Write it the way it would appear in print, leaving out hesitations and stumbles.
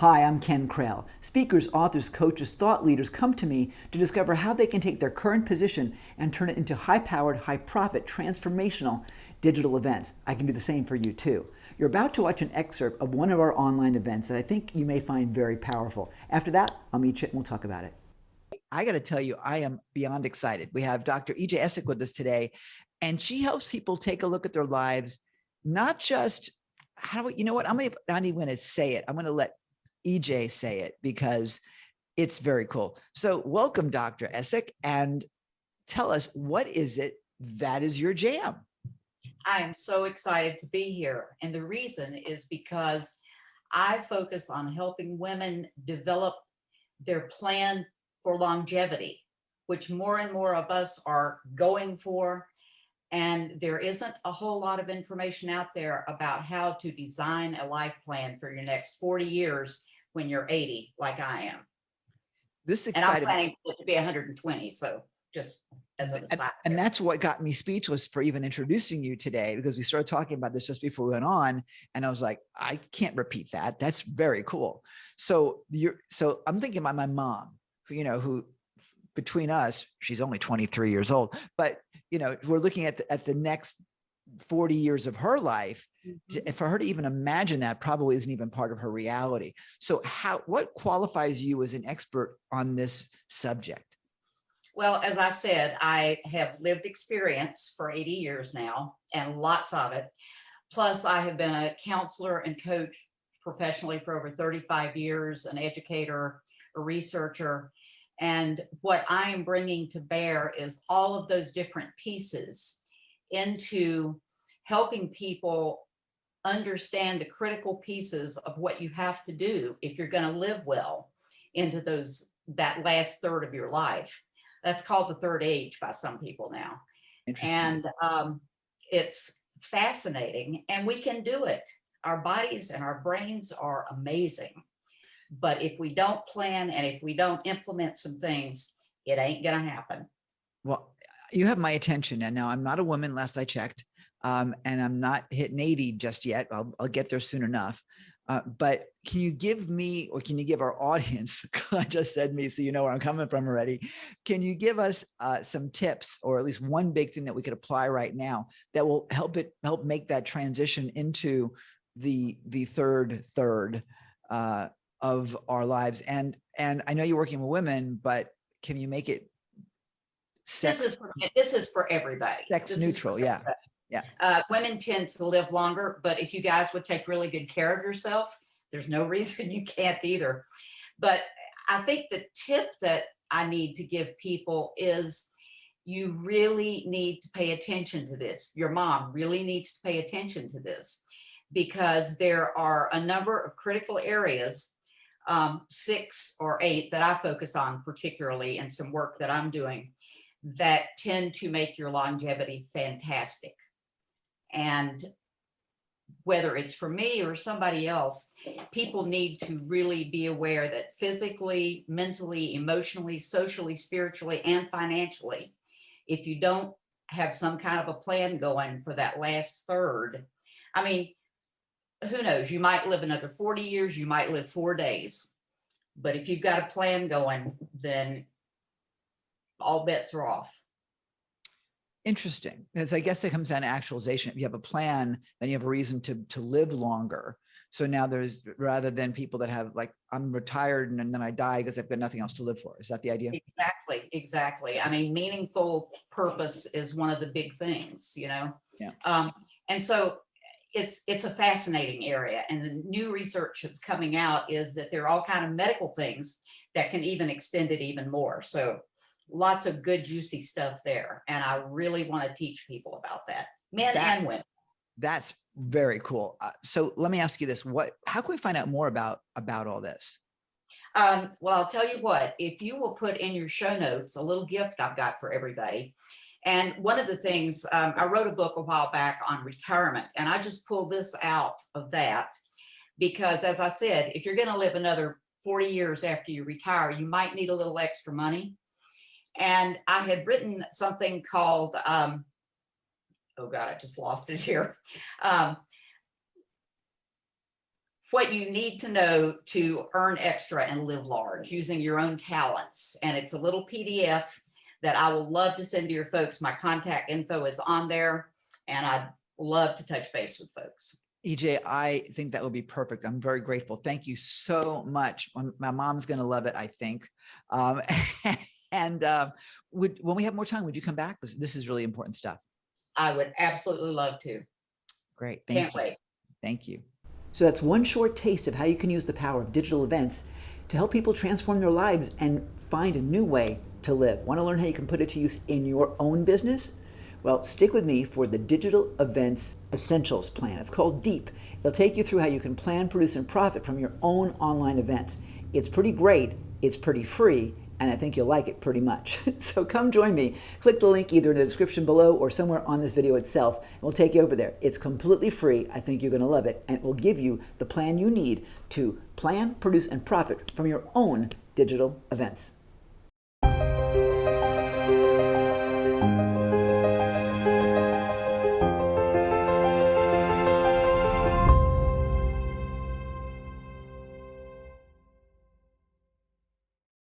Hi, I'm Ken Krell. Speakers, authors, coaches, thought leaders come to me to discover how they can take their current position and turn it into high-powered, high-profit, transformational digital events. I can do the same for you too. You're about to watch an excerpt of one of our online events that I think you may find very powerful. After that, I'll meet you and we'll talk about it. I got to tell you, I am beyond excited. We have Dr. EJ Essic with us today, and she helps people take a look at their lives, not just you know what, I'm not even going to say it. I'm going to let EJ say it because it's very cool. So welcome, Dr. Essic, and tell us, what is it that is your jam? I'm so excited to be here. And the reason is because I focus on helping women develop their plan for longevity, which more and more of us are going for. And there isn't a whole lot of information out there about how to design a life plan for your next 40 years when you're 80, like I am. This And I'm excited. planning to be 120. So just as an aside. And that's what got me speechless for even introducing you today, because we started talking about this just before we went on, and I was like, I can't repeat that. That's very cool. So I'm thinking about my mom, who between us, she's only 23 years old, but we're looking at the next 40 years of her life. Mm-hmm. For her to even imagine that probably isn't even part of her reality. So what qualifies you as an expert on this subject? Well, as I said, I have lived experience for 80 years now, and lots of it. Plus, I have been a counselor and coach professionally for over 35 years, an educator, a researcher. And what I am bringing to bear is all of those different pieces into helping people understand the critical pieces of what you have to do if you're going to live well into that last third of your life. That's called the third age by some people now. And it's fascinating, and we can do it. Our bodies and our brains are amazing. But if we don't plan and if we don't implement some things, it ain't going to happen. Well, you have my attention. And now I'm not a woman, last I checked, and I'm not hitting 80 just yet. I'll get there soon enough. But can you give me, or can you give our audience, I just said me, so you know where I'm coming from already. Can you give us some tips, or at least one big thing that we could apply right now that will help make that transition into the third of our lives? And I know you're working with women, but can you make it this is for everybody. Sex neutral, yeah. Women tend to live longer, but if you guys would take really good care of yourself, there's no reason you can't either. But I think the tip that I need to give people is you really need to pay attention to this. Your mom really needs to pay attention to this, because there are a number of critical areas, 6 or 8 that I focus on particularly in some work that I'm doing, that tend to make your longevity fantastic. And whether it's for me or somebody else, people need to really be aware that physically, mentally, emotionally, socially, spiritually, and financially, if you don't have some kind of a plan going for that last third, I mean, who knows? You might live another 40 years, you might live 4 days. But if you've got a plan going, then all bets are off. Interesting. Because I guess that comes down to actualization. If you have a plan, then you have a reason to live longer. So now there's, rather than people that have like, I'm retired and then I die because I've got nothing else to live for. Is that the idea? Exactly. I mean, meaningful purpose is one of the big things, Yeah. And so it's a fascinating area. And the new research that's coming out is that there are all kinds of medical things that can even extend it even more. So lots of good, juicy stuff there. And I really want to teach people about that, men and women. That's very cool. So let me ask you this. How can we find out more about all this? Well, I'll tell you what, if you will put in your show notes a little gift I've got for everybody. And one of the things, I wrote a book a while back on retirement, and I just pulled this out of that because, as I said, if you're going to live another 40 years after you retire, you might need a little extra money. And I had written something called, oh God, I just lost it here. what you need to know to earn extra and live large using your own talents. And it's a little PDF that I will love to send to your folks. My contact info is on there, and I'd love to touch base with folks. EJ, I think that would be perfect. I'm very grateful. Thank you so much. My mom's going to love it, I think. And when we have more time, would you come back? This is really important stuff. I would absolutely love to. Great. Can't wait. Thank you. So that's one short taste of how you can use the power of digital events to help people transform their lives and find a new way to live. Want to learn how you can put it to use in your own business? Well, stick with me for the Digital Events Essentials Plan. It's called DEEP. It'll take you through how you can plan, produce, and profit from your own online events. It's pretty great, it's pretty free, and I think you'll like it pretty much. So come join me. Click the link either in the description below or somewhere on this video itself, and we'll take you over there. It's completely free. I think you're going to love it, and it will give you the plan you need to plan, produce, and profit from your own digital events.